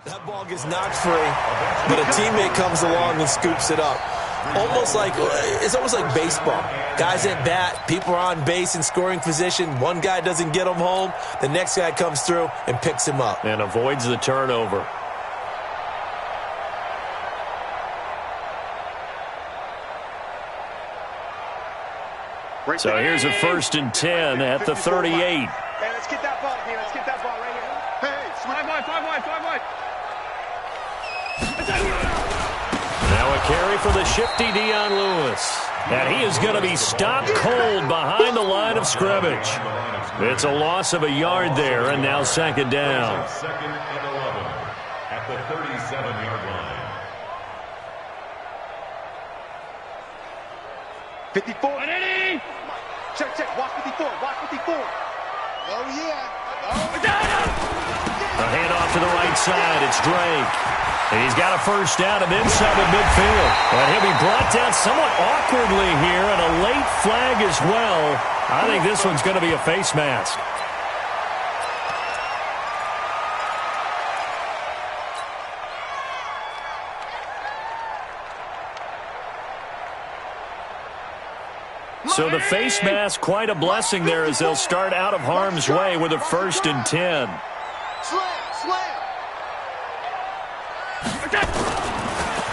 That ball gets knocked free, but a teammate comes along and scoops it up. It's almost like baseball. Guys at bat, people are on base in scoring position. One guy doesn't get him home. The next guy comes through and picks him up. And avoids the turnover. So here's a 1st and 10 at the 38. Hey, let's get that ball here. Let's get that ball right here. Hey, 5 wide. Now a carry for the shifty Dion Lewis. And he is going to be stopped cold behind the line of scrimmage. It's a loss of a yard there, and now 2nd down. 2nd and 11 at the 37-yard line. 54. Check. Watch 54. Oh, yeah. A handoff to the right side. It's Drake. And he's got a 1st down and then some in midfield. And he'll be brought down somewhat awkwardly here, and a late flag as well. I think this one's going to be a face mask. So the face mask, quite a blessing there as they'll start out of harm's way with a 1st and 10. Slam.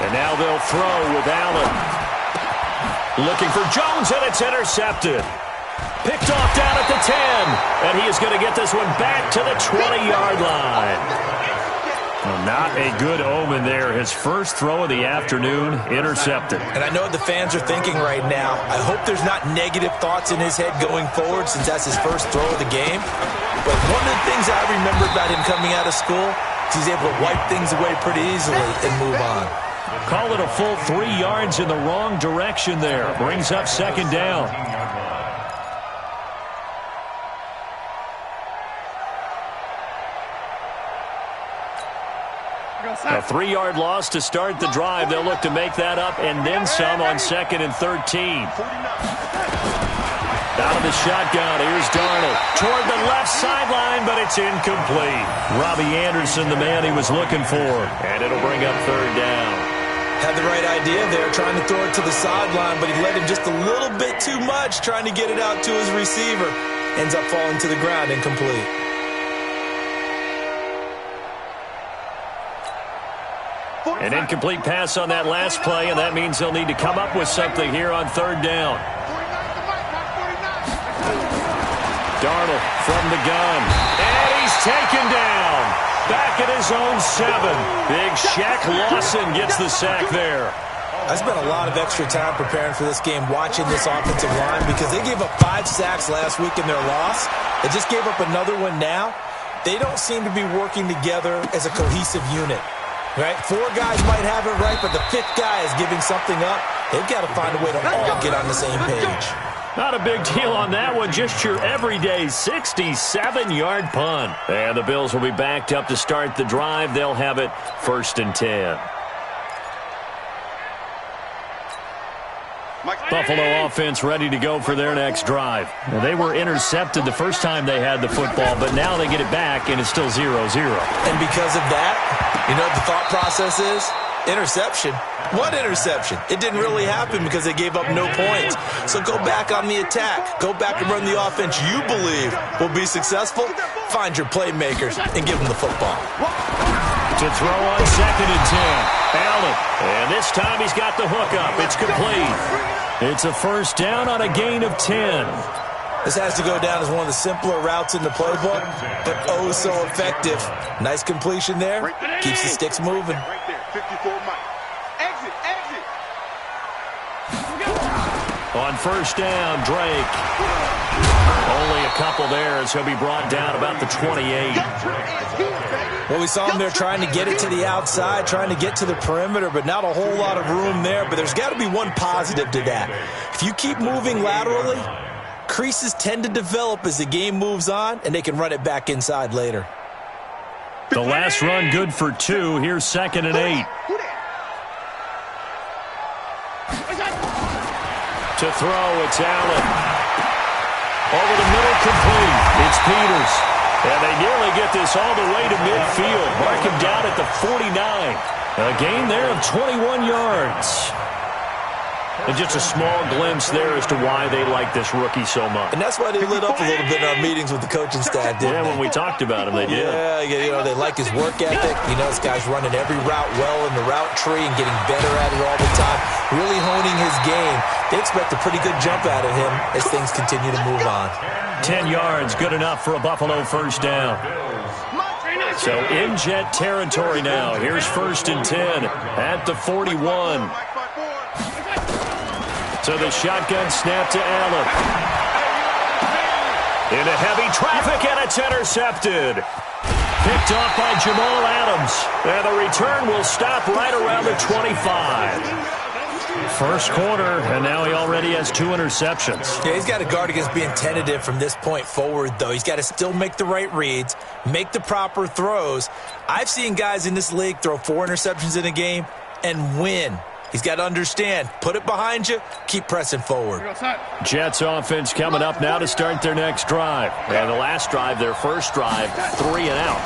And now they'll throw with Allen. Looking for Jones, and it's intercepted. Picked off down at the 10. And he is going to get this one back to the 20-yard line. Well, not a good omen there. His first throw of the afternoon, intercepted. And I know what the fans are thinking right now. I hope there's not negative thoughts in his head going forward since that's his first throw of the game. But one of the things I remember about him coming out of school is he's able to wipe things away pretty easily and move on. Call it a full 3 yards in the wrong direction there. Brings up 2nd down. A 3-yard loss to start the drive. They'll look to make that up and then some on 2nd and 13. Out of the shotgun, here's Darnold. Toward the left sideline, but it's incomplete. Robbie Anderson, the man he was looking for. And it'll bring up 3rd down. Had the right idea there, trying to throw it to the sideline, but he let him just a little bit too much, trying to get it out to his receiver. Ends up falling to the ground, incomplete. An incomplete pass on that last play, and that means they'll need to come up with something here on 3rd down. Darnold from the gun, and he's taken down. Back at his own 7. Big Shaq Lawson gets the sack there. I spent a lot of extra time preparing for this game, watching this offensive line, because they gave up 5 sacks last week in their loss. They just gave up another one now. They don't seem to be working together as a cohesive unit. Right? 4 guys might have it right, but the 5th guy is giving something up. They've got to find a way to all get on the same page. Not a big deal on that one. Just your everyday 67-yard punt. And the Bills will be backed up to start the drive. They'll have it 1st and 10. Buffalo offense ready to go for their next drive. Now, they were intercepted the first time they had the football, but now they get it back, and it's still 0-0. And because of that, you know what the thought process is? Interception. What interception? It didn't really happen because they gave up no points. So go back on the attack. Go back and run the offense you believe will be successful. Find your playmakers and give them the football. To throw on 2nd and 10. Allen. And this time he's got the hook up. It's complete. It's a 1st down on a gain of 10. This has to go down as one of the simpler routes in the playbook, but oh so effective. Nice completion there. Keeps the sticks moving. Right there, 54 Mike. Exit. On 1st down, Drake. Only a couple there as he'll be brought down about the 28. Well, we saw him there trying to get it to the outside, trying to get to the perimeter, but not a whole lot of room there. But there's got to be one positive to that. If you keep moving laterally, creases tend to develop as the game moves on, and they can run it back inside later. The last run good for 2. Here's 2nd and 8. To throw, it's Allen. Over the middle, complete. It's Peters. And they nearly get this all the way to midfield. Mark him down at the 49. A gain there of 21 yards. And just a small glimpse there as to why they like this rookie so much. And that's why they lit up a little bit in our meetings with the coaching staff, didn't they? When we talked about him, they did. Yeah, you know, they like his work ethic. You know, this guy's running every route well in the route tree and getting better at it all the time, really honing his game. They expect a pretty good jump out of him as things continue to move on. 10 yards, good enough for a Buffalo first down. So in Jet territory now. Here's 1st and 10 at the 41. So the shotgun snap to Allen. Into heavy traffic, and it's intercepted. Picked off by Jamal Adams. And the return will stop right around the 25. First quarter, and now he already has 2 interceptions. Yeah, he's got to guard against being tentative from this point forward, though. He's got to still make the right reads, make the proper throws. I've seen guys in this league throw 4 interceptions in a game and win. He's got to understand, put it behind you, keep pressing forward. Jets offense coming up now to start their next drive. And the last drive, their first drive, 3 and out.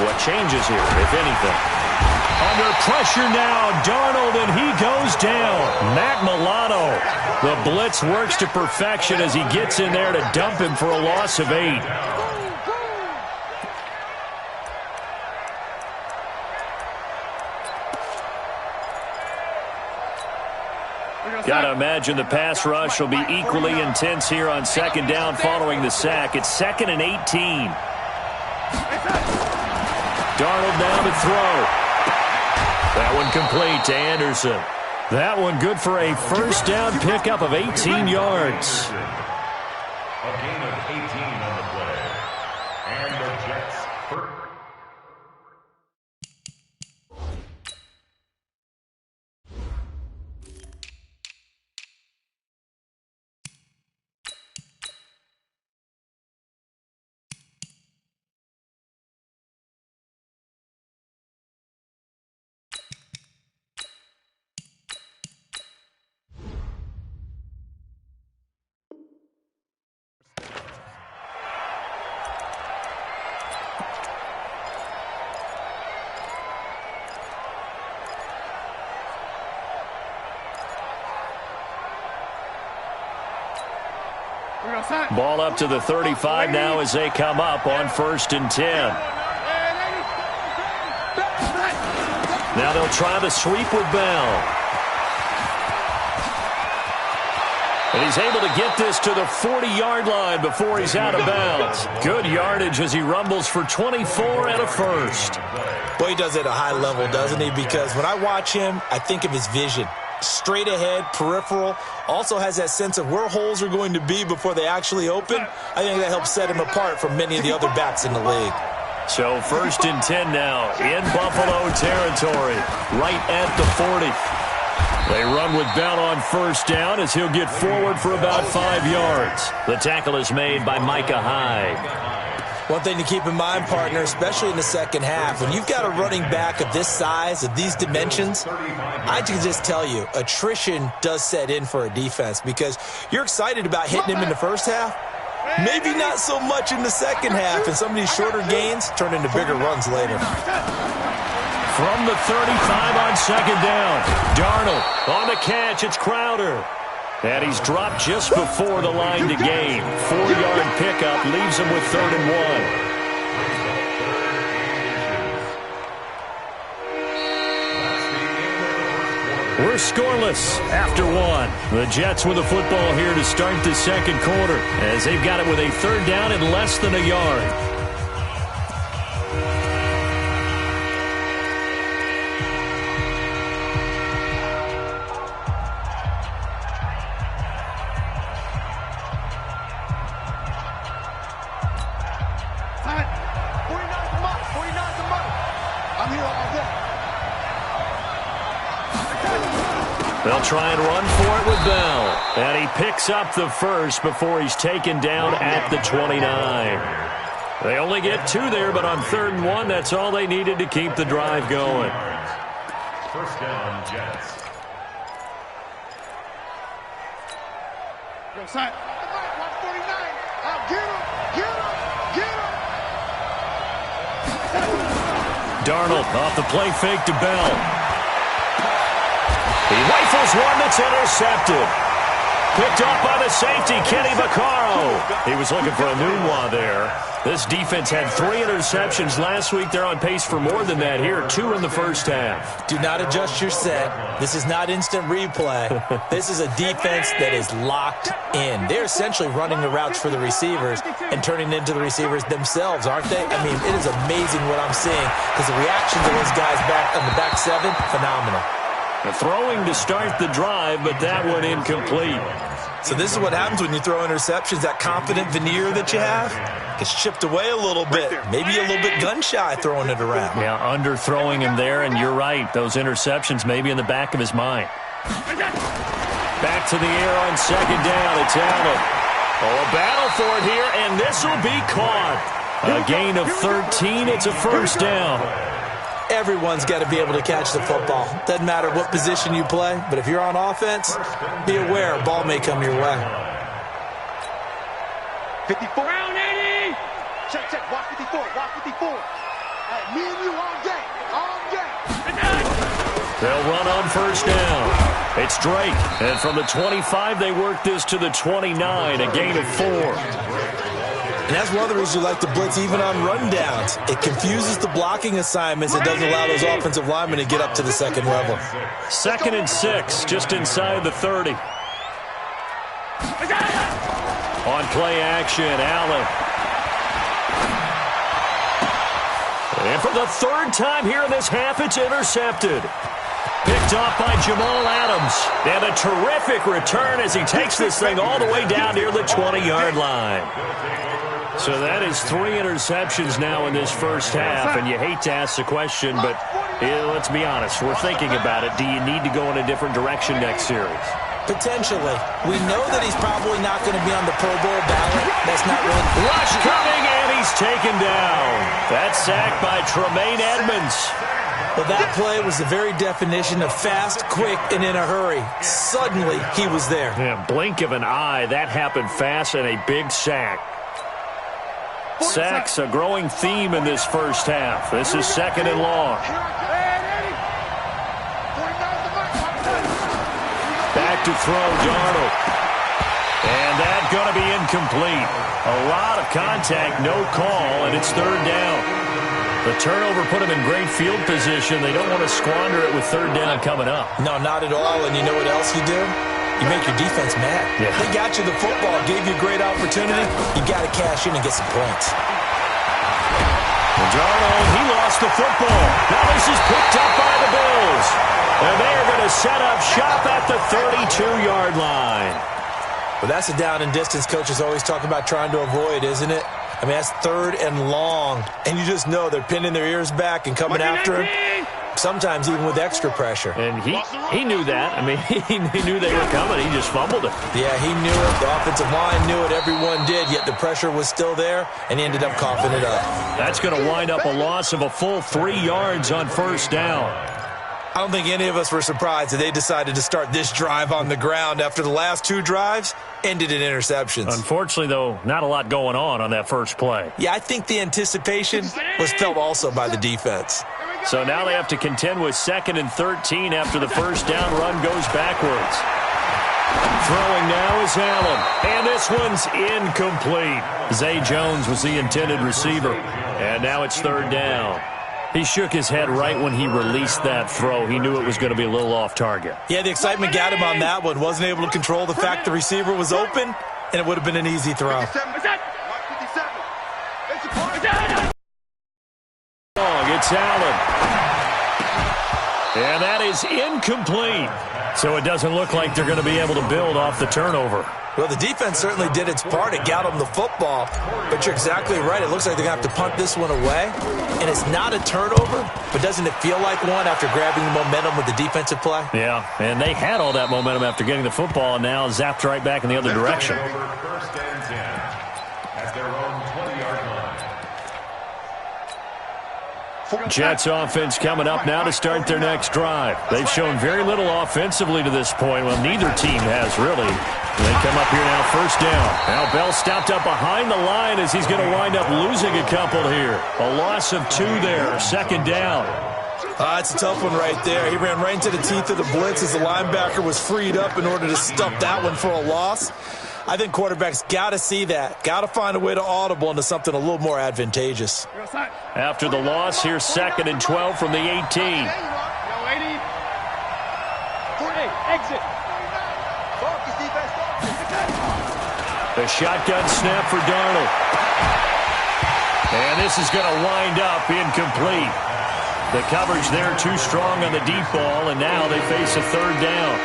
What changes here, if anything? Under pressure now, Darnold, and he goes down. Matt Milano. The blitz works to perfection as he gets in there to dump him for a loss of 8. Got to imagine the pass rush will be equally intense here on 2nd down following the sack. It's 2nd and 18. Darnold now to throw. That one complete to Anderson. That one good for a first down pickup of 18 yards. A gain of 18 on the play. And the Jets first. Ball up to the 35 now as they come up on 1st and 10. Now they'll try the sweep with Bell. And he's able to get this to the 40-yard line before he's out of bounds. Good yardage as he rumbles for 24 and a first. Boy, he does it at a high level, doesn't he? Because when I watch him, I think of his vision. Straight ahead, peripheral, also has that sense of where holes are going to be before they actually open. I think that helps set him apart from many of the other backs in the league. So 1st and 10 now in Buffalo territory, right at the 40. They run with Bell on 1st down as he'll get forward for about 5 yards. The tackle is made by Micah Hyde. One thing to keep in mind, partner, especially in the second half, when you've got a running back of this size, of these dimensions, I can just tell you, attrition does set in for a defense because you're excited about hitting him in the first half, maybe not so much in the second half, and some of these shorter gains turn into bigger runs later. From the 35 on 2nd down, Darnold on the catch, it's Crowder. And he's dropped just before the line to gain. 4-yard pickup leaves him with 3rd and 1. We're scoreless after 1. The Jets with the football here to start the second quarter as they've got it with a 3rd down and less than a yard. They'll try and run for it with Bell. And he picks up the first before he's taken down at the 29. They only get 2 there, but on 3rd and 1, that's all they needed to keep the drive going. First down, Jets. Go, side. 149. Get him. Darnold off the play fake to Bell. He rifles one that's intercepted. Picked up by the safety, Kenny Vaccaro. He was looking for a new one there. This defense had 3 interceptions last week. They're on pace for more than that here, 2 in the first half. Do not adjust your set. This is not instant replay. This is a defense that is locked in. They're essentially running the routes for the receivers and turning into the receivers themselves, aren't they? I mean, it is amazing what I'm seeing because the reaction to those guys back on the back 7, phenomenal. Throwing to start the drive, but that one incomplete. So this is what happens when you throw interceptions. That confident veneer that you have gets chipped away a little bit. Maybe a little bit gun-shy throwing it around. Yeah, underthrowing him there, and you're right. Those interceptions may be in the back of his mind. Back to the air on second down. It's Allen. Oh, a battle for it here, and this will be caught. A gain of 13. It's a first down. Everyone's got to be able to catch the football. Doesn't matter what position you play, but if you're on offense, be aware a ball may come your way. 54. Round 80. Check. Walk 54. Walk 54. Me and you all game. All game. They'll run on first down. It's Drake. And from the 25, they work this to the 29, a gain of 4. And that's one of the reasons you like to blitz even on rundowns. It confuses the blocking assignments. It doesn't allow those offensive linemen to get up to the second level. 2nd and 6, just inside the 30. On play action, Allen. And for the 3rd time here in this half, it's intercepted. Picked off by Jamal Adams. And a terrific return as he takes this thing all the way down near the 20-yard line. So that is 3 interceptions now in this first half, and you hate to ask the question, but let's be honest. We're thinking about it. Do you need to go in a different direction next series? Potentially. We know that he's probably not going to be on the Pro Bowl ballot. That's not really... Rush coming, and he's taken down. That sack by Tremaine Edmonds. Well, that play was the very definition of fast, quick, and in a hurry. Suddenly, he was there. Yeah, blink of an eye. That happened fast and a big sack. Sacks, a growing theme in this first half. This is 2nd and long. Back to throw, Darnold. And that's going to be incomplete. A lot of contact, no call, and it's 3rd down. The turnover put them in great field position. They don't want to squander it with 3rd down coming up. No, not at all. And you know what else you do? You make your defense mad. Yeah. They got you the football, gave you a great opportunity. You got to cash in and get some points. Darnold, he lost the football. Now this is picked up by the Bills. And they are going to set up shop at the 32-yard line. Well, that's a down and distance coaches always talk about trying to avoid, isn't it? I mean, that's 3rd and long. And you just know they're pinning their ears back and coming after him. Sometimes even with extra pressure. And he knew that. I mean, he knew they were coming. He just fumbled it. Yeah, he knew it. The offensive line knew it. Everyone did, yet the pressure was still there, and he ended up coughing it up. That's going to wind up a loss of a full 3 yards on first down. I don't think any of us were surprised that they decided to start this drive on the ground after the last 2 drives ended in interceptions. Unfortunately, though, not a lot going on that first play. Yeah, I think the anticipation was felt also by the defense. So now they have to contend with 2nd and 13 after the first down run goes backwards. Throwing now is Allen. And this one's incomplete. Zay Jones was the intended receiver. And now it's 3rd down. He shook his head right when he released that throw. He knew it was going to be a little off target. Yeah, the excitement got him on that one. Wasn't able to control the fact the receiver was open, and it would have been an easy throw. It's Allen. And that is incomplete. So it doesn't look like they're going to be able to build off the turnover. Well, the defense certainly did its part. It got them the football. But you're exactly right. It looks like they're going to have to punt this one away. And it's not a turnover, but doesn't it feel like one after grabbing the momentum with the defensive play? Yeah, and they had all that momentum after getting the football and now zapped right back in the other direction. First and 10 at their own 20-yard line. Jets offense coming up now to start their next drive. They've shown very little offensively to this point. Well, neither team has really. They come up here now, first down. Now Bell stopped up behind the line as he's going to wind up losing a couple here. A loss of 2 there, second down. It's a tough one right there. He ran right into the teeth of the blitz as the linebacker was freed up in order to stuff that one for a loss. I think quarterbacks got to see that. Got to find a way to audible into something a little more advantageous. After the loss, here's 2nd and 12 from the 18. Exit. The shotgun snap for Darnold. And this is going to wind up incomplete. The coverage there too strong on the deep ball, and now they face a third down.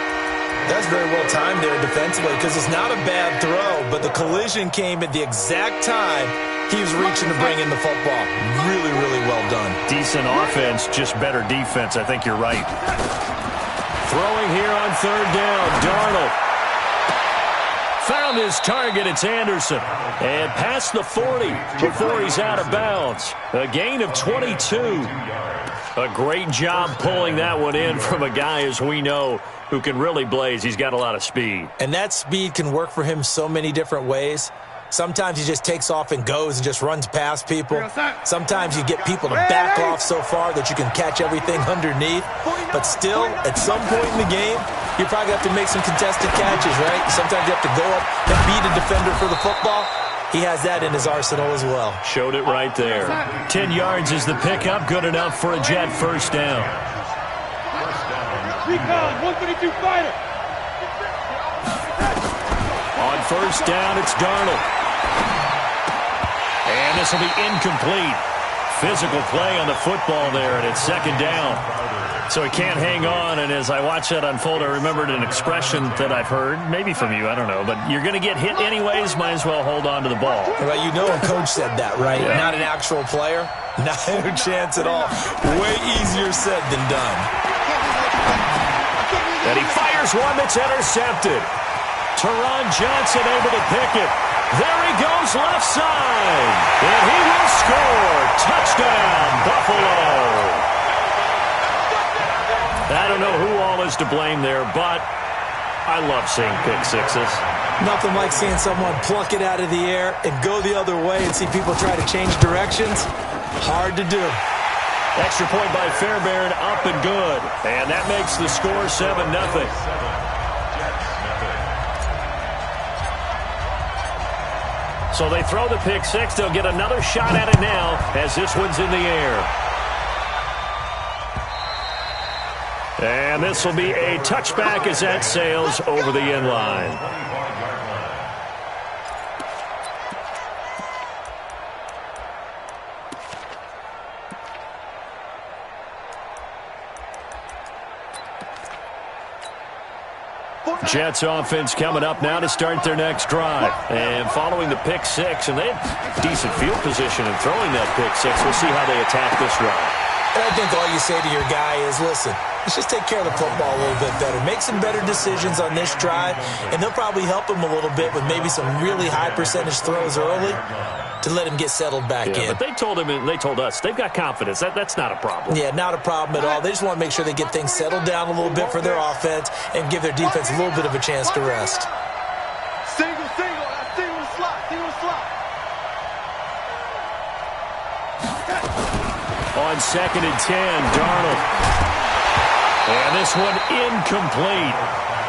That's very well timed there defensively because it's not a bad throw, but the collision came at the exact time he was reaching to bring in the football. Really, really well done. Decent offense, just better defense. I think you're right. Throwing here on third down, Darnold. Found his target, it's Anderson. And past the 40 before he's out of bounds. A gain of 22. A great job pulling that one in from a guy, as we know, who can really blaze. He's got a lot of speed. And that speed can work for him so many different ways. Sometimes he just takes off and goes and just runs past people. Sometimes you get people to back off so far that you can catch everything underneath. But still, at some point in the game, you probably have to make some contested catches, right? Sometimes you have to go up and beat a defender for the football. He has that in his arsenal as well. Showed it right there. 10 yards is the pickup. Good enough for a Jet first down. Recon, 132 fighter. On first down, it's Darnold. And this will be incomplete. Physical play on the football there, and it's second down. So he can't hang on, and as I watch that unfold, I remembered an expression that I've heard, maybe from you, I don't know, but you're going to get hit anyways, might as well hold on to the ball. Well, you know a coach said that, right? Yeah. Not an actual player. Not a chance at all. Way easier said than done. And he fires one that's intercepted. Teron Johnson able to pick it. There he goes left side. And he will score. Touchdown, Buffalo. I don't know who all is to blame there, but I love seeing pick sixes. Nothing like seeing someone pluck it out of the air and go the other way and see people try to change directions. Hard to do. Extra point by Fairbairn, up and good. And that makes the score 7-0. So they throw the pick six. They'll get another shot at it now as this one's in the air. And this will be a touchback as that sails over the end line. Jets offense coming up now to start their next drive. And following the pick six, and they have decent field position in throwing that pick six. We'll see how they attack this drive. And I think all you say to your guy is, listen, let's just take care of the football a little bit better. Make some better decisions on this drive, and they'll probably help him a little bit with maybe some really high percentage throws early to let him get settled back in. But they told him, and they told us, they've got confidence. That's not a problem. Yeah, not a problem at all. They just want to make sure they get things settled down a little bit for their offense and give their defense a little bit of a chance to rest. Single, single slot. On 2nd and 10, Darnold. And this one incomplete.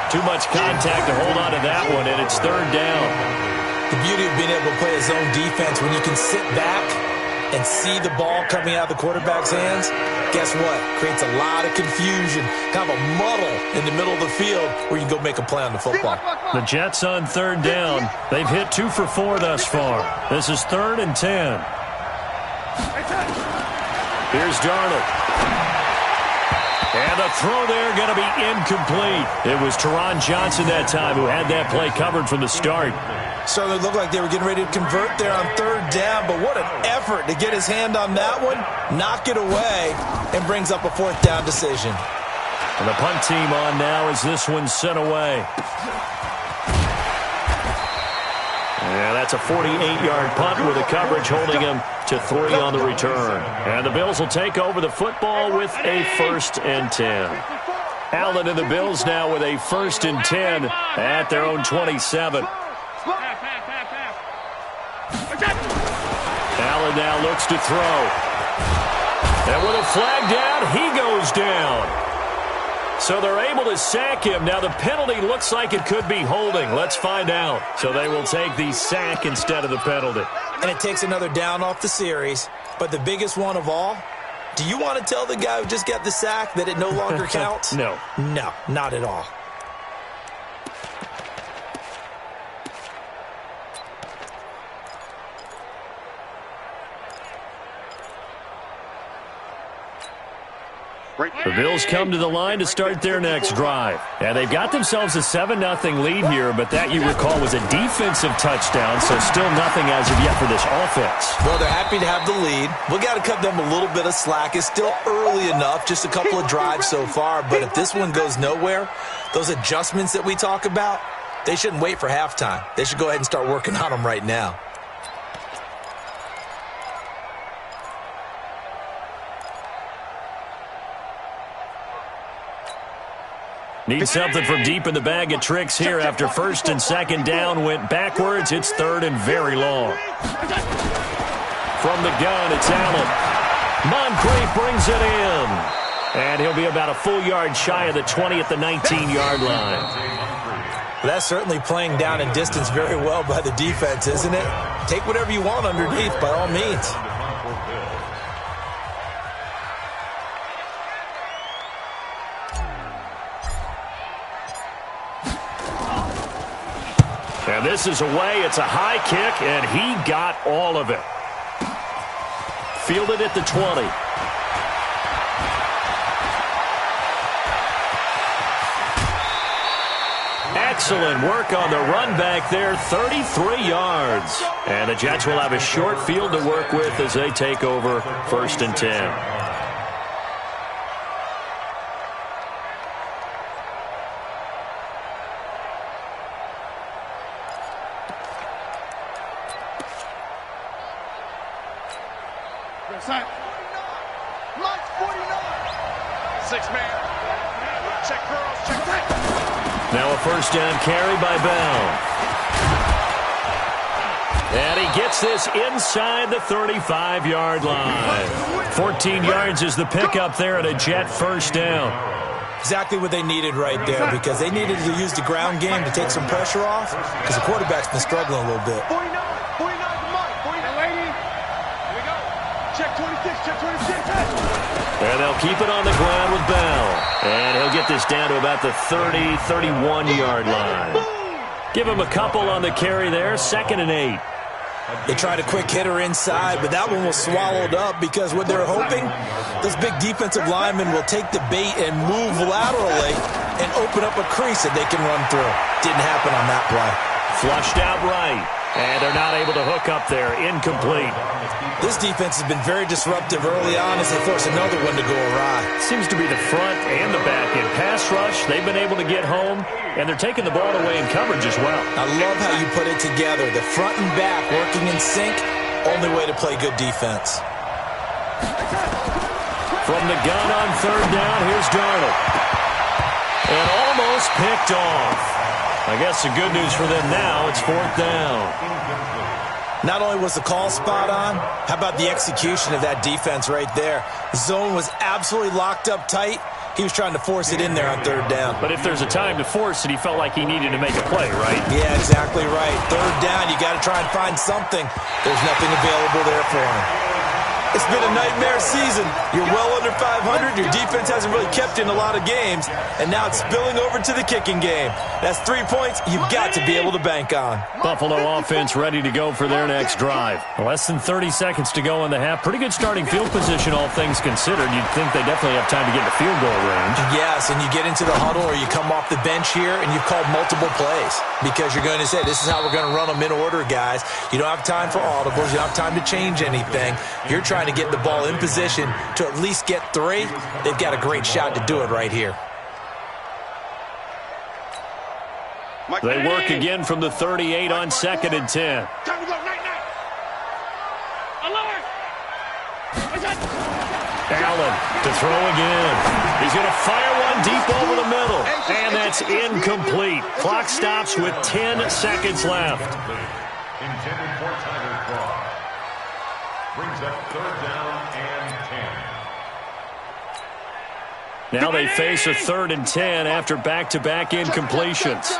Too much contact to hold on to that one, and it's third down. The beauty of being able to play a zone defense, when you can sit back and see the ball coming out of the quarterback's hands, guess what? Creates a lot of confusion, kind of a muddle in the middle of the field where you can go make a play on the football. The Jets on third down. They've hit 2 for 4 thus far. This is 3rd and 10. Here's Darnold. And the throw there going to be incomplete. It was Teron Johnson that time who had that play covered from the start. Certainly looked like they were getting ready to convert there on third down, but what an effort to get his hand on that one, knock it away, and brings up a 4th down decision. And the punt team on now as this one's sent away. And that's a 48-yard punt with the coverage holding him to 3 on the return. And the Bills will take over the football with a 1st and 10. Allen and the Bills now with a 1st and 10 at their own 27. Allen now looks to throw. And with a flag down, he goes down. So they're able to sack him. Now the penalty looks like it could be holding. Let's find out. So they will take the sack instead of the penalty. And it takes another down off the series. But the biggest one of all, do you want to tell the guy who just got the sack that it no longer counts? No. No, not at all. The Bills come to the line to start their next drive. And they've got themselves a 7-0 lead here, but that, you recall, was a defensive touchdown, so still nothing as of yet for this offense. Well, they're happy to have the lead. We got to cut them a little bit of slack. It's still early enough, just a couple of drives so far, but if this one goes nowhere, those adjustments that we talk about, they shouldn't wait for halftime. They should go ahead and start working on them right now. Need something from deep in the bag of tricks here after 1st and 2nd down went backwards. It's 3rd and very long. From the gun, it's Allen. Moncrief brings it in. And he'll be about a full yard shy of the 20 at the 19-yard line. That's certainly playing down in distance very well by the defense, isn't it? Take whatever you want underneath, by all means. And this is away. It's a high kick, and he got all of it. Fielded at the 20. Excellent work on the run back there, 33 yards. And the Jets will have a short field to work with as they take over 1st and 10. Mike 49. 6-man. Check girls, check that. Now a 1st down carry by Bell. And he gets this inside the 35-yard line. 14 yards is the pickup there at a Jet 1st down. Exactly what they needed right there, because they needed to use the ground game to take some pressure off, because the quarterback's been struggling a little bit. 49 for Mike. 49 lady. Here we go. Check 26, check 26. And they'll keep it on the ground with Bell. And he'll get this down to about the 30, 31-yard line. Give him a couple on the carry there, 2nd and 8. They tried a quick hitter inside, but that one was swallowed up because what they're hoping, those big defensive linemen will take the bait and move laterally and open up a crease that they can run through. Didn't happen on that play. Flushed out right. And they're not able to hook up there. Incomplete. This defense has been very disruptive early on as they force another one to go awry. Seems to be the front and the back. In pass rush, they've been able to get home, and they're taking the ball away in coverage as well. I love how you put it together. The front and back working in sync, only way to play good defense. From the gun on 3rd down, here's Darnold. And almost picked off. I guess the good news for them now, it's 4th down. Not only was the call spot on, how about the execution of that defense right there? The zone was absolutely locked up tight. He was trying to force it in there on 3rd down. But if there's a time to force it, he felt like he needed to make a play, right? Yeah, exactly right. 3rd down, you got to try and find something. There's nothing available there for him. It's been a nightmare season. You're well under 500. Your defense hasn't really kept in a lot of games. And now it's spilling over to the kicking game. That's 3 points you've got to be able to bank on. Buffalo offense ready to go for their next drive. Less than 30 seconds to go in the half. Pretty good starting field position, all things considered. You'd think they definitely have time to get in the field goal range. Yes, and you get into the huddle or you come off the bench here and you've called multiple plays because you're going to say, this is how we're going to run them in order, guys. You don't have time for audibles. You don't have time to change anything. You're trying to get the ball in position to at least get 3. They've got a great shot to do it right here. They work again from the 38 on 2nd and 10. Time to go, night. Alert! Allen to throw again. He's going to fire one deep over the middle. And that's incomplete. Clock stops with 10 seconds left. Intended for Tiger Claw. Brings up third down and 10. Now they face a 3rd and 10 after back-to-back incompletions.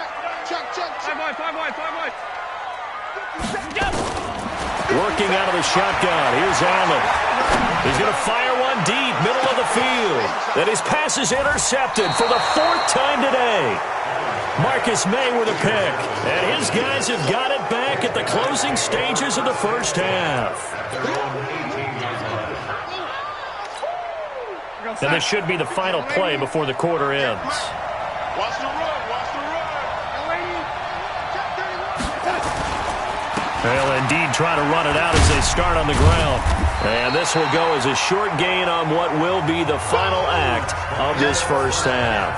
Working out of the shotgun. Here's Allen. He's going to fire one deep, middle of the field. Then his pass is intercepted for the 4th time today. Marcus May with a pick. And his guys have got it back at the closing stages of the first half. And this should be the final play before the quarter ends. Watch the run. Watch the run. They'll indeed try to run it out as they start on the ground. And this will go as a short gain on what will be the final act of this first half.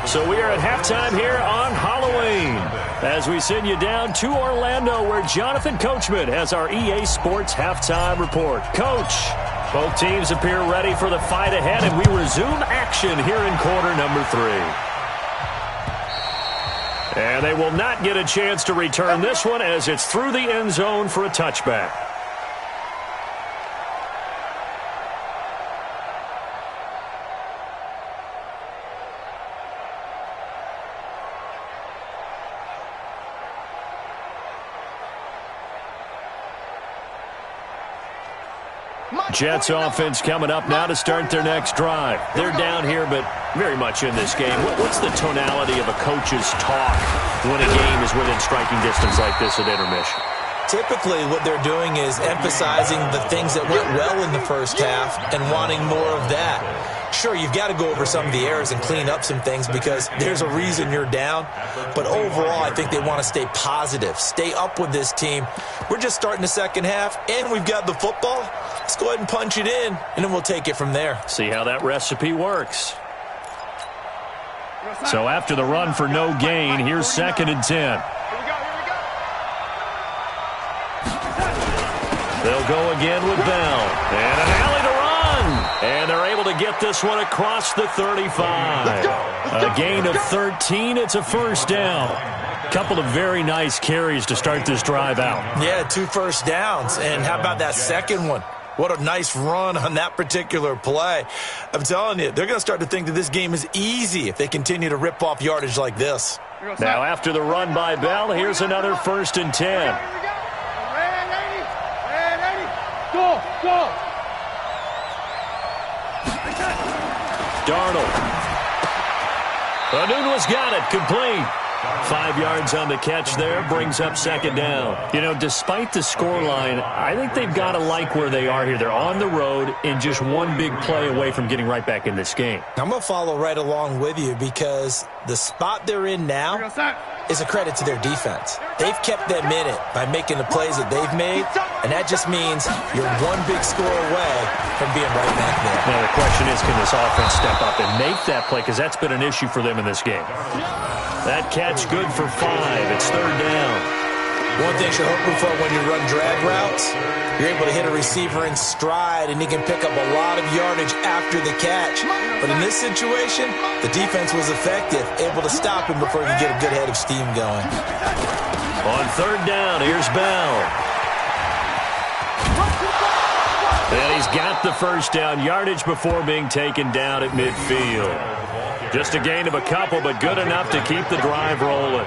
So we are at halftime here on Halloween as we send you down to Orlando where Jonathan Coachman has our EA Sports halftime report. Coach, both teams appear ready for the fight ahead, and we resume action here in quarter number 3. And they will not get a chance to return this one as it's through the end zone for a touchback. Jets offense coming up now to start their next drive. They're down here, but very much in this game. What's the tonality of a coach's talk when a game is within striking distance like this at intermission? Typically, what they're doing is emphasizing the things that went well in the first half and wanting more of that. Sure, you've got to go over some of the errors and clean up some things because there's a reason you're down. But overall, I think they want to stay positive, stay up with this team. We're just starting the second half, and we've got the football. Let's go ahead and punch it in, and then we'll take it from there. See how that recipe works. So after the run for no gain, here's 2nd and 10. They'll go again with Bell. And an alley to run. And they're able to get this one across the 35. A gain of 13. It's a first down. Couple of very nice carries to start this drive out. Yeah, 2 first downs. And how about that second one? What a nice run on that particular play. I'm telling you, they're going to start to think that this game is easy if they continue to rip off yardage like this. Now after the run by Bell, here's another 1st and 10. Go. Darnold. Anunua's got it. Complete. 5 yards on the catch there. Brings up 2nd down. You know, despite the scoreline, I think they've got to like where they are here. They're on the road and just one big play away from getting right back in this game. I'm going to follow right along with you because the spot they're in now is a credit to their defense. They've kept them in it by making the plays that they've made, and that just means you're one big score away from being right back there. Now the question is, can this offense step up and make that play? Because that's been an issue for them in this game. That catch good for 5. It's 3rd down. One thing you're hoping for when you run drag routes, you're able to hit a receiver in stride, and he can pick up a lot of yardage after the catch. But in this situation, the defense was effective, able to stop him before he could get a good head of steam going. On 3rd down, here's Bell. And he's got the first down yardage before being taken down at midfield. Just a gain of a couple, but good enough to keep the drive rolling.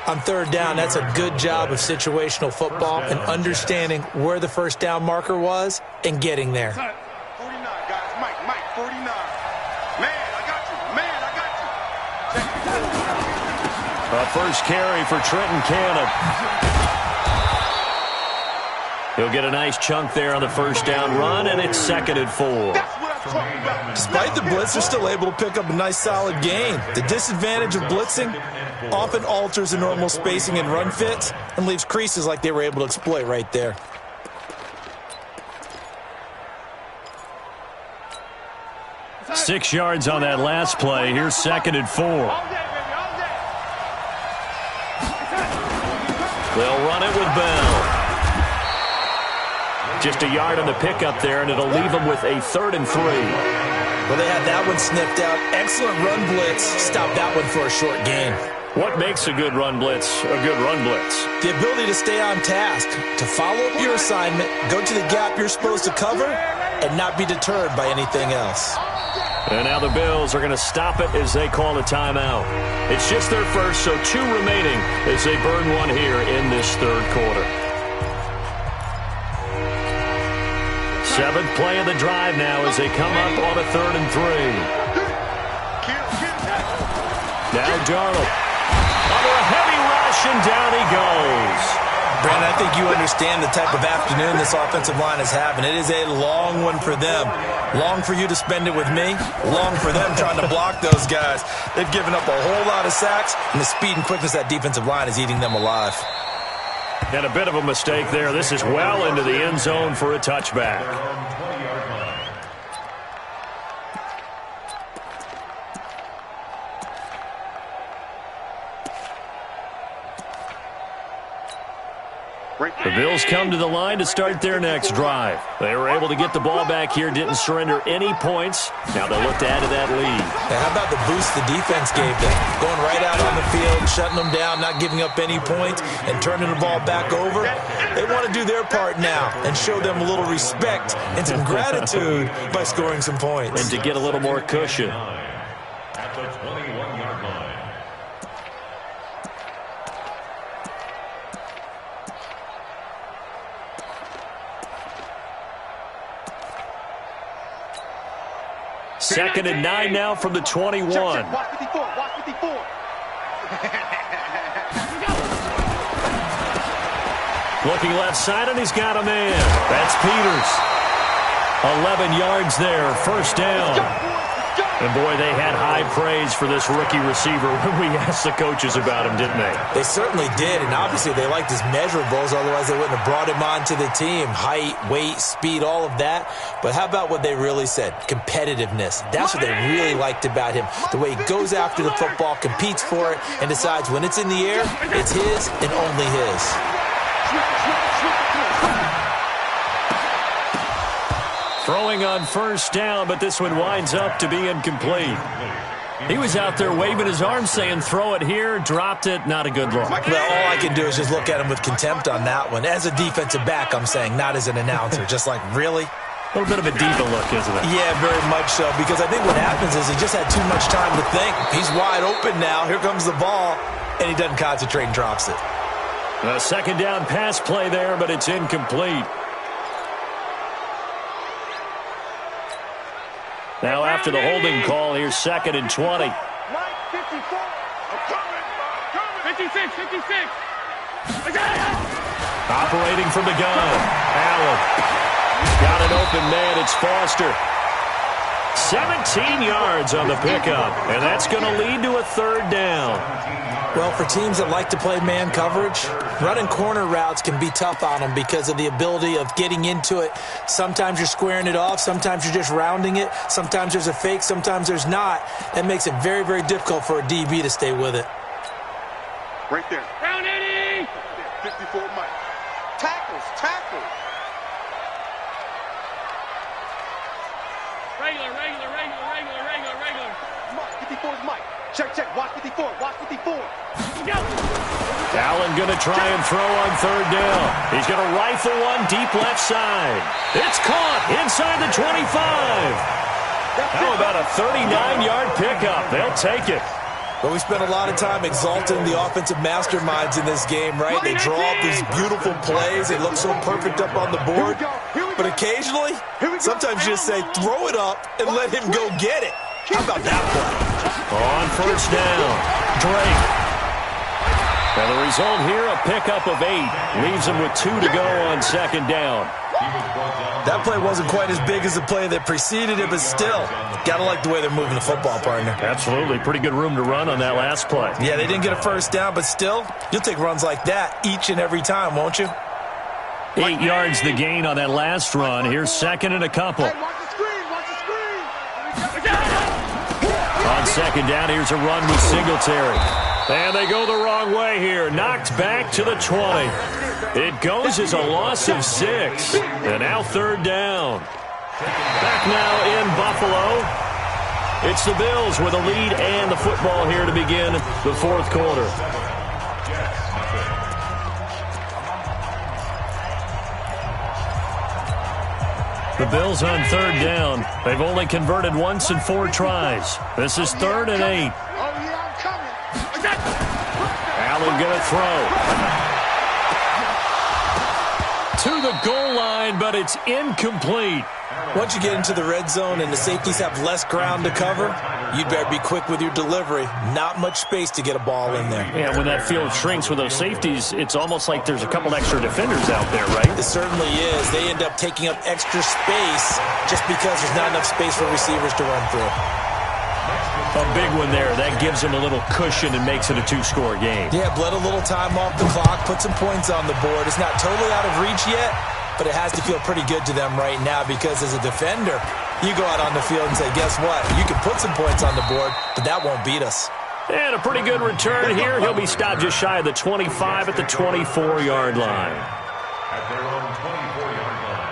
On 3rd down, that's a good job of situational football and understanding where the first down marker was and getting there. 49, guys. Mike, 49. Man, I got you. A first carry for Trenton Cannon. He'll get a nice chunk there on the first down run, and it's 2nd and 4. Despite the blitz, they're still able to pick up a nice solid gain. The disadvantage of blitzing often alters the normal spacing and run fits and leaves creases like they were able to exploit right there. Six yards on that last play. Here's 2nd and 4. They'll run it with Bell. Just a yard on the pickup there, and it'll leave them with a 3rd and 3. Well, they had that one sniffed out. Excellent run blitz. Stopped that one for a short gain. What makes a good run blitz a good run blitz? The ability to stay on task, to follow up your assignment, go to the gap you're supposed to cover, and not be deterred by anything else. And now the Bills are going to stop it as they call a timeout. It's just their first, so 2 remaining as they burn one here in this 3rd quarter. 7th play of the drive now as they come up on a 3rd and 3. Now Darnold. Under a heavy rush, and down he goes. Brandon, I think you understand the type of afternoon this offensive line is having. It is a long one for them. Long for you to spend it with me. Long for them trying to block those guys. They've given up a whole lot of sacks, and the speed and quickness of that defensive line is eating them alive. And a bit of a mistake there. This is well into the end zone for a touchback. The Bills come to the line to start their next drive. They were able to get the ball back here, didn't surrender any points. Now they'll look to add to that lead. And how about the boost the defense gave them? Going right out on the field, shutting them down, not giving up any points, and turning the ball back over. They want to do their part now and show them a little respect and some gratitude by scoring some points. And to get a little more cushion. At the 21-yard line. Second and 9 now from the 21. Check. Watch 54. Watch 54. Looking left side, and he's got a man. That's Peters. 11 yards there, 1st down. And, boy, they had high praise for this rookie receiver when we asked the coaches about him, didn't they? They certainly did, and obviously they liked his measurables, otherwise they wouldn't have brought him onto the team. Height, weight, speed, all of that. But how about what they really said? Competitiveness. That's what they really liked about him. The way he goes after the football, competes for it, and decides when it's in the air, it's his and only his. Throwing on 1st down, but this one winds up to be incomplete. He was out there waving his arms saying, throw it here, dropped it, not a good look. Well, all I can do is just look at him with contempt on that one. As a defensive back, I'm saying, not as an announcer. Just like, really? A little bit of a diva look, isn't it? Yeah, very much so, because I think what happens is he just had too much time to think. He's wide open now. Here comes the ball, and he doesn't concentrate and drops it. A 2nd down pass play there, but it's incomplete. Now after the holding call, here's 2nd and 20. 54. I'm coming. 56. 56. Operating from the gun. Allen. Got an open man. It's Foster. 17 yards on the pickup, and that's going to lead to a 3rd down. Well, for teams that like to play man coverage, running corner routes can be tough on them because of the ability of getting into it. Sometimes you're squaring it off. Sometimes you're just rounding it. Sometimes there's a fake. Sometimes there's not. That makes it very, very difficult for a DB to stay with it. Right there. Round 80. 54 Mike. Tackles. Regular. Mike, 54 is Mike. Check. Watch 54. Allen going to try and throw on 3rd down. He's going to rifle one deep left side. It's caught inside the 25. How about a 39-yard pickup? They'll take it. But we spent a lot of time exalting the offensive masterminds in this game, right? They draw up these beautiful plays. They look so perfect up on the board. But occasionally, sometimes you just say, throw it up and let him go get it. How about that play? On 1st down, Drake. And the result here, a pickup of 8. Leaves him with 2 to go on 2nd down. That play wasn't quite as big as the play that preceded it, but still, got to like the way they're moving the football, partner. Absolutely. Pretty good room to run on that last play. Yeah, they didn't get a 1st down, but still, you'll take runs like that each and every time, won't you? 8 yards the gain on that last run. Here's 2nd and a couple. Watch the screen. On 2nd down, here's a run with Singletary. And they go the wrong way here. Knocked back to the 20. It goes as a loss of 6. And now third down. Back now in Buffalo. It's the Bills with a lead and the football here to begin the fourth quarter. The Bills on third down. They've only converted once in 4 tries. This is 3rd and 8. Allen going to throw. To the goal line, but it's incomplete. Once you get into the red zone and the safeties have less ground to cover, you'd better be quick with your delivery. Not much space to get a ball in there. Yeah, when that field shrinks with those safeties, it's almost like there's a couple extra defenders out there, right? It certainly is. They end up taking up extra space just because there's not enough space for receivers to run through. A big one there. That gives them a little cushion and makes it a 2-score game. Yeah, bled a little time off the clock, put some points on the board. It's not totally out of reach yet, but it has to feel pretty good to them right now because as a defender, you go out on the field and say, guess what? You can put some points on the board, but that won't beat us. And a pretty good return here. He'll be stopped just shy of the 25 at the 24-yard line. At their own 24-yard line.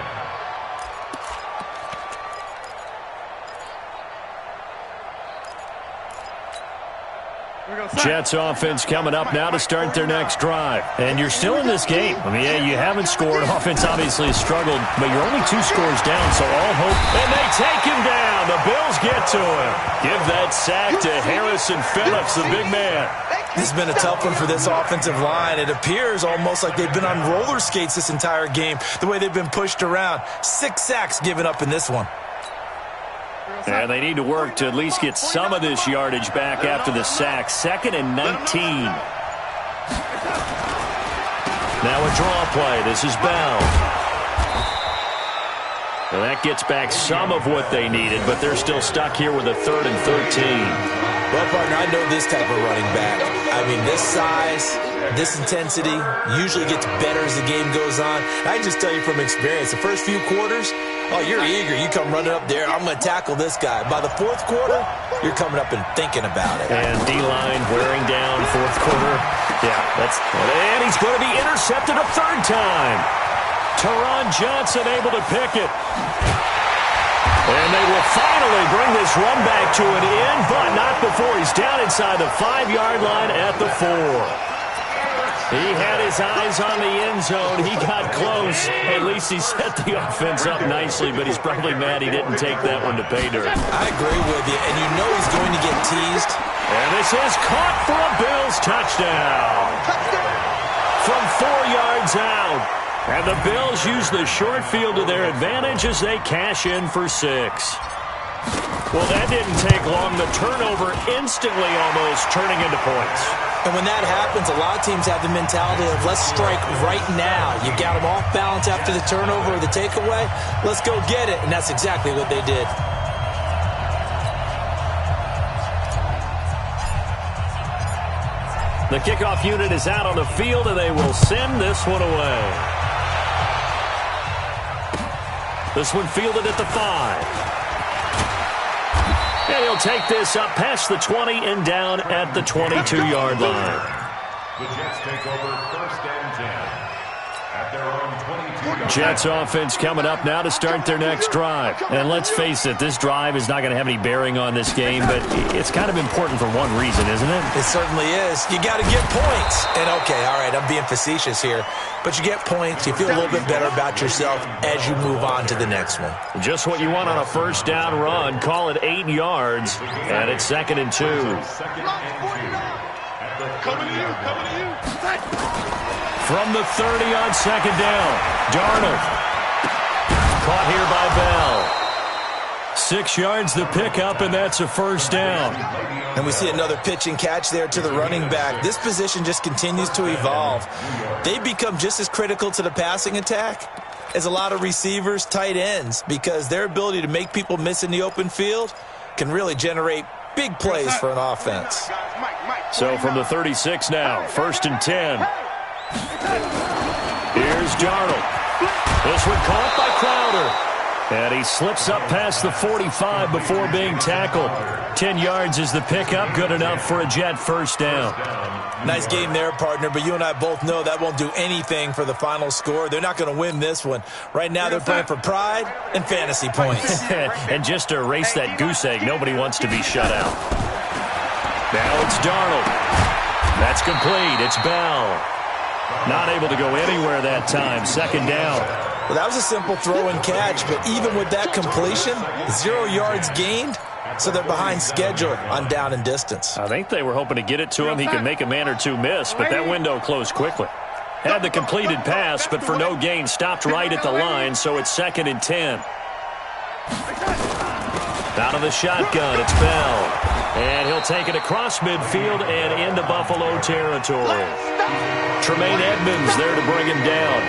Jets offense coming up now to start their next drive. And you're still in this game. I mean, yeah, you haven't scored. Offense obviously has struggled, but you're only 2 scores down, so all hope. And they take him down. The Bills get to him. Give that sack to Harrison Phillips, the big man. This has been a tough one for this offensive line. It appears almost like they've been on roller skates this entire game, the way they've been pushed around. 6 sacks given up in this one. And they need to work to at least get some of this yardage back after the sack. 2nd and 19. Now a draw play. This is Bell. And that gets back some of what they needed, but they're still stuck here with a 3rd and 13. Well, partner, I know this type of running back. I mean, this size, this intensity usually gets better as the game goes on. I can just tell you from experience, the first few quarters, oh, you're eager. You come running up there. I'm going to tackle this guy. By the 4th quarter, you're coming up and thinking about it. And D-line wearing down 4th quarter. Yeah, and he's going to be intercepted a 3rd time. Teron Johnson able to pick it. And they will finally bring this run back to an end, but not before he's down inside the 5-yard line at the 4. He had his eyes on the end zone. He got close. At least he set the offense up nicely, but he's probably mad he didn't take that one to pay dirt. I agree with you, and you know he's going to get teased. And this is caught for a Bills touchdown. From 4 yards out. And the Bills use the short field to their advantage as they cash in for 6. Well, that didn't take long. The turnover instantly almost turning into points. And when that happens, a lot of teams have the mentality of let's strike right now. You got them off balance after the turnover or the takeaway. Let's go get it. And that's exactly what they did. The kickoff unit is out on the field, and they will send this one away. This one fielded at the 5. And he'll take this up past the 20 and down at the 22-yard line. The Jets take over 1st and 10 at their own 22-yard line. Jets offense coming up now to start their next drive. And let's face it, this drive is not going to have any bearing on this game, but it's kind of important for one reason, isn't it? It certainly is. You got to get points. And okay, all right, I'm being facetious here, but you get points, you feel a little bit better about yourself as you move on to the next one. Just what you want on a 1st down run. Call it 8 yards, and it's 2nd and 2. Coming to you. From the 30 on 2nd down, Darnold. Caught here by Bell. 6 yards the pickup, and that's a 1st down. And we see another pitch and catch there to the running back. This position just continues to evolve. They become just as critical to the passing attack as a lot of receivers, tight ends, because their ability to make people miss in the open field can really generate big plays for an offense. So from the 36 now, 1st and 10. Here's Darnold. This one caught by Crowder. And he slips up past the 45 before being tackled. 10 yards is the pickup, good enough for a Jet first down. Nice game there, partner, but you and I both know that won't do anything for the final score. They're not going to win this one. Right now they're playing for pride and fantasy points. And just to erase that goose egg, nobody wants to be shut out. Now it's Darnold. That's complete. It's Bell. Not able to go anywhere that time. Second down. Well, that was a simple throw and catch, but even with that completion, 0 yards gained. So they're behind schedule on down and distance. I think they were hoping to get it to him. He could make a man or two miss, but that window closed quickly. Had the completed pass, but for no gain, stopped right at the line, so it's 2nd and 10. Out of the shotgun, it's Bell. And he'll take it across midfield and into Buffalo territory. Tremaine Edmonds there to bring him down.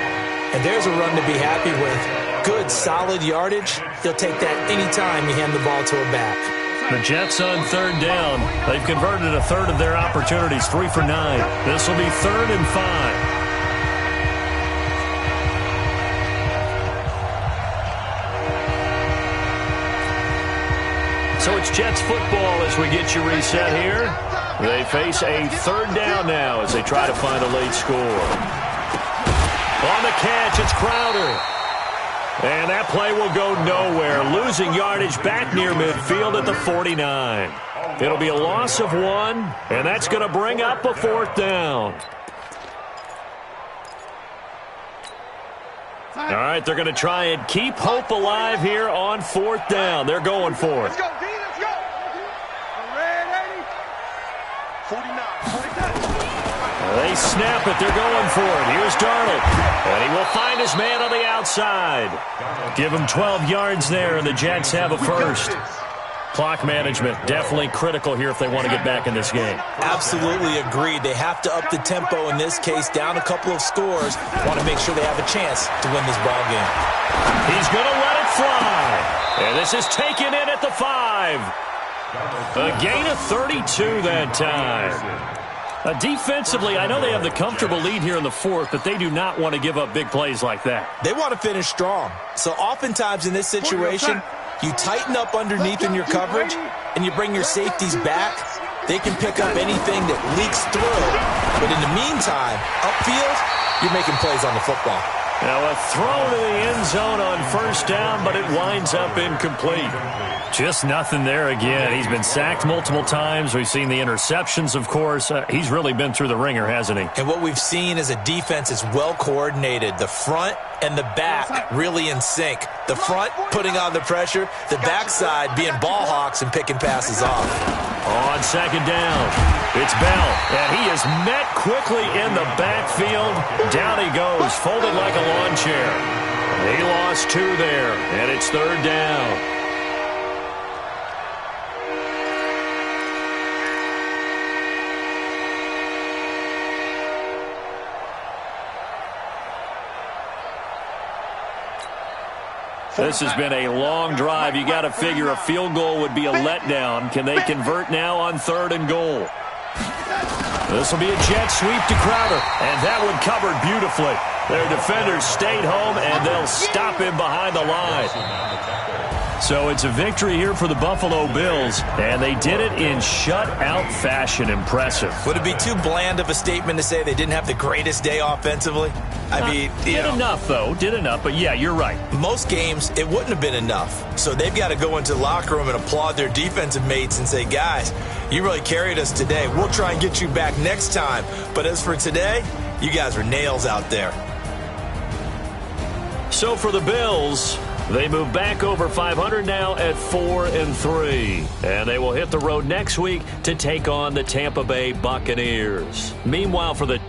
And there's a run to be happy with. Good, solid yardage. He'll take that anytime you hand the ball to a back. The Jets on 3rd down. They've converted a third of their opportunities, 3 for 9. This will be 3rd and 5. So it's Jets football as we get you reset here. They face a 3rd down now as they try to find a late score. On the catch, it's Crowder. And that play will go nowhere. Losing yardage back near midfield at the 49. It'll be a loss of 1, and that's going to bring up a 4th down. All right, they're going to try and keep hope alive here on 4th down. They're going for it. Let's go, D, let's go. Ready? 49. They snap it. They're going for it. Here's Darnold. And he will find his man on the outside. Give him 12 yards there, and the Jets have a first. Clock management definitely critical here if they want to get back in this game. Absolutely agreed. They have to up the tempo in this case, down a couple of scores. Want to make sure they have a chance to win this ball game. He's going to let it fly. And this is taken in at the 5. A gain of 32 that time. Defensively, I know they have the comfortable lead here in the 4th, but they do not want to give up big plays like that. They want to finish strong. So oftentimes in this situation, you tighten up underneath in your coverage, and you bring your safeties back. They can pick up anything that leaks through. But in the meantime, upfield, you're making plays on the football. Now a throw to the end zone on 1st down, but it winds up incomplete. Just nothing there again. He's been sacked multiple times. We've seen the interceptions, of course. He's really been through the ringer, hasn't he? And what we've seen is a defense is well coordinated. The front and the back really in sync. The front putting on the pressure, the backside being ball hawks and picking passes off. On 2nd down, it's Bell, and he is met quickly in the backfield. Down he goes, folded like a lawn chair. He lost 2 there, and it's 3rd down. This has been a long drive. You got to figure a field goal would be a letdown. Can they convert now on 3rd and goal? This will be a jet sweep to Crowder, and that one covered beautifully. Their defenders stayed home, and they'll stop him behind the line. So it's a victory here for the Buffalo Bills, and they did it in shutout fashion. Impressive. Would it be too bland of a statement to say they didn't have the greatest day offensively? I mean, did enough, though. Did enough, but yeah, you're right. Most games, it wouldn't have been enough. So they've got to go into the locker room and applaud their defensive mates and say, guys, you really carried us today. We'll try and get you back next time. But as for today, you guys were nails out there. So for the Bills, they move back over 500 now at 4-3. And they will hit the road next week to take on the Tampa Bay Buccaneers. Meanwhile, for the